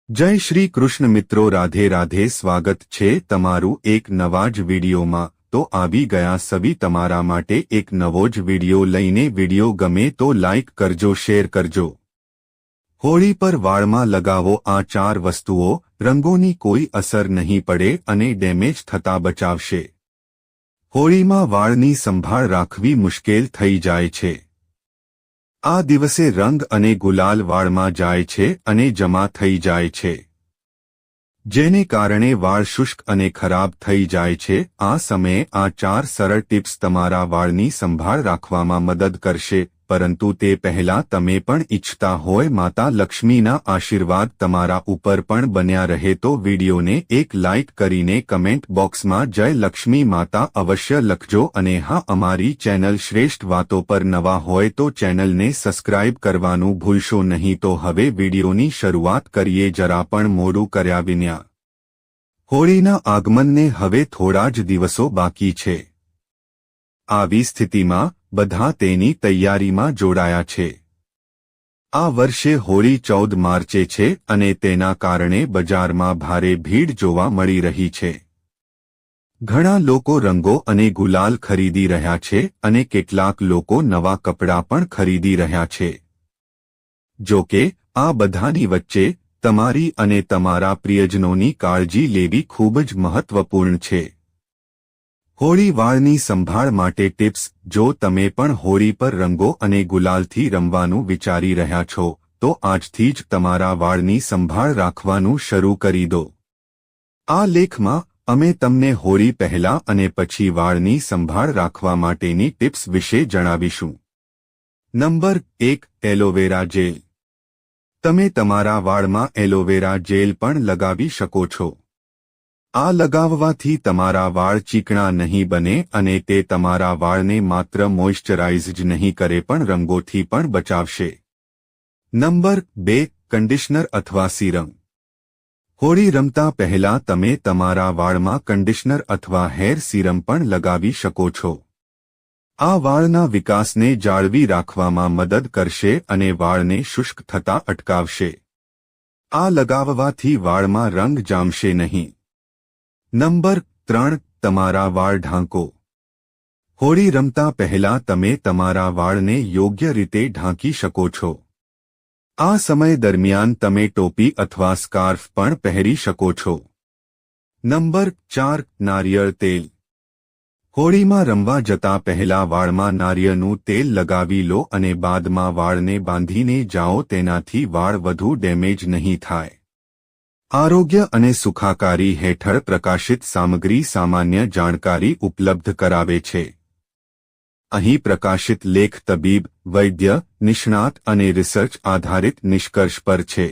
જય શ્રી કૃષ્ણ મિત્રો, રાધે રાધે। સ્વાગત છે તમારું એક નવા જ વિડીયોમાં। તો આવી ગયા સવી તમારા માટે એક નવો જ વિડીયો લઈને। વિડીયો ગમે તો લાઇક કરજો, શેર કરજો। હોળી પર વાળમાં લગાવો આ 4 વસ્તુઓ, રંગોની કોઈ અસર નહીં પડે અને ડેમેજ થતા બચાવશે। હોળીમાં વાળની સંભાળ રાખવી મુશ્કેલ થઈ જાય છે। આ દિવસે રંગ અને ગુલાલ વાળમાં જાય છે અને જમા થઈ જાય છે, જેને કારણે વાળ શુષ્ક અને ખરાબ થઈ જાય છે। આ સમયે આ 4 સરળ ટિપ્સ તમારા વાળની સંભાળ રાખવામાં મદદ કરશે। પરંતુ તે પહેલા તમે પણ ઈચ્છતા હોય માતા લક્ષ્મીના આશીર્વાદ તમારા ઉપર પણ બન્યા રહે તો વિડીયોને એક લાઇક કરીને કમેન્ટ બોક્સમાં જય લક્ષ્મી માતા અવશ્ય લખજો। અને હા, અમારી ચેનલ શ્રેષ્ઠ વાતો પર નવા હોય તો ચેનલને સબસ્ક્રાઇબ કરવાનું ભૂલશો નહીં। તો હવે વિડીયોની શરૂઆત કરીએ, જરા પણ મોડું કર્યા વિના। હોળીના આગમનને હવે થોડા જ દિવસો બાકી છે। આવી સ્થિતિમાં બધા તેની તૈયારીમાં જોડાયા છે। આ વર્ષે હોળી 14 માર્ચે છે અને તેના કારણે બજારમાં ભારે ભીડ જોવા મળી રહી છે। ઘણા લોકો રંગો અને ગુલાલ ખરીદી રહ્યા છે અને કેટલાક લોકો નવા કપડાં પણ ખરીદી રહ્યા છે। જો કે આ બધાની વચ્ચે તમારી અને તમારા પ્રિયજનોની કાળજી લેવી ખૂબ જ મહત્વપૂર્ણ છે। હોળી વાળની સંભાળ માટે ટિપ્સ। જો તમે પણ હોળી પર રંગો અને ગુલાલથી રમવાનું વિચારી રહ્યા છો તો આજથી જ તમારા વાળની સંભાળ રાખવાનું શરૂ કરી દો। આ લેખમાં અમે તમને હોળી પહેલા અને પછી વાળની સંભાળ રાખવા માટેની ટિપ્સ વિશે જણાવીશું। Number 1, aloe vera gel. તમે તમારા વાળમાં એલોવેરા જેલ પણ લગાવી શકો છો। આ લગાવવાથી તમારા વાળ ચીકણા નહીં બને અને તે તમારા વાળને માત્ર મોઇશ્ચરાઇઝ જ નહીં કરે પણ રંગોથી પણ બચાવશે। નંબર 2, કન્ડિશનર અથવા સીરમ। હોળી રમતા પહેલા તમે તમારા વાળમાં કન્ડિશનર અથવા હેર સીરમ પણ લગાવી શકો છો। આ વાળના વિકાસને જાળવી રાખવામાં મદદ કરશે અને વાળને શુષ્ક થતા અટકાવશે। આ લગાવવાથી વાળમાં રંગ જામશે નહીં। નંબર 3, તમારા વાળ ઢાંકો। હોળી રમતા પહેલા તમે તમારા વાળને યોગ્ય રીતે ઢાંકી શકો છો। આ સમય દરમિયાન તમે ટોપી અથવા સ્કાર્ફ પણ પહેરી શકો છો। નંબર 4, નારિયેળ તેલ। હોળીમાં રમવા જતા પહેલા વાળમાં નારિયેળનું તેલ લગાવી લો અને બાદમાં વાળને બાંધીને જાઓ। તેનાથી વાળ વધુ ડેમેજ નહીં થાય। આરોગ્ય અને સુખાકારી હેઠળ પ્રકાશિત સામગ્રી સામાન્ય જાણકારી ઉપલબ્ધ કરાવે છે। અહીં પ્રકાશિત લેખ તબીબ, વૈદ્ય, નિષ્ણાત અને રિસર્ચ આધારિત નિષ્કર્ષ પર છે।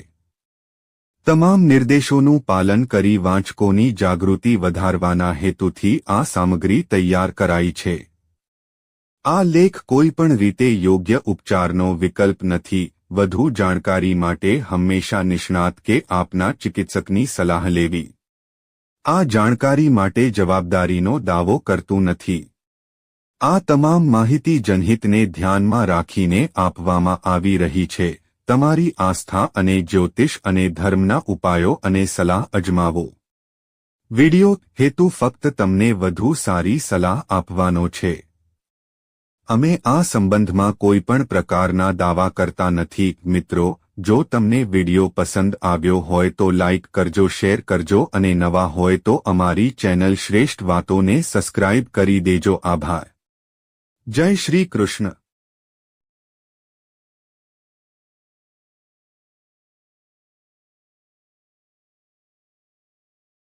તમામ નિર્દેશોનું પાલન કરી વાંચકોની જાગૃતિ વધારવાના હેતુથી આ સામગ્રી તૈયાર કરાઈ છે। આ લેખ કોઈપણ રીતે યોગ્ય ઉપચારનો વિકલ્પ નથી। વધુ જાણકારી માટે હંમેશા નિષ્ણાત કે આપના ચિકિત્સકની સલાહ લેવી। આ જાણકારી માટે જવાબદારીનો દાવો કરતું નથી। આ તમામ માહિતી જનહિતને ધ્યાનમાં રાખીને આપવામાં આવી રહી છે। તમારી આસ્થા અને જ્યોતિષ અને ધર્મના ઉપાયો અને સલાહ અજમાવો। વિડિયો હેતુ ફક્ત તમને વધુ સારી સલાહ આપવાનો છે। અમે આ સંબંધમાં કોઈપણ પ્રકારના દાવા કરતા નથી। મિત્રો, જો તમને વિડિયો પસંદ આવ્યો હોય તો લાઇક કરજો, શેર કરજો અને નવા હોય તો અમારી ચેનલ શ્રેષ્ઠ વાતોને સબસ્ક્રાઇબ કરી દેજો। આભાર। જય શ્રી કૃષ્ણ।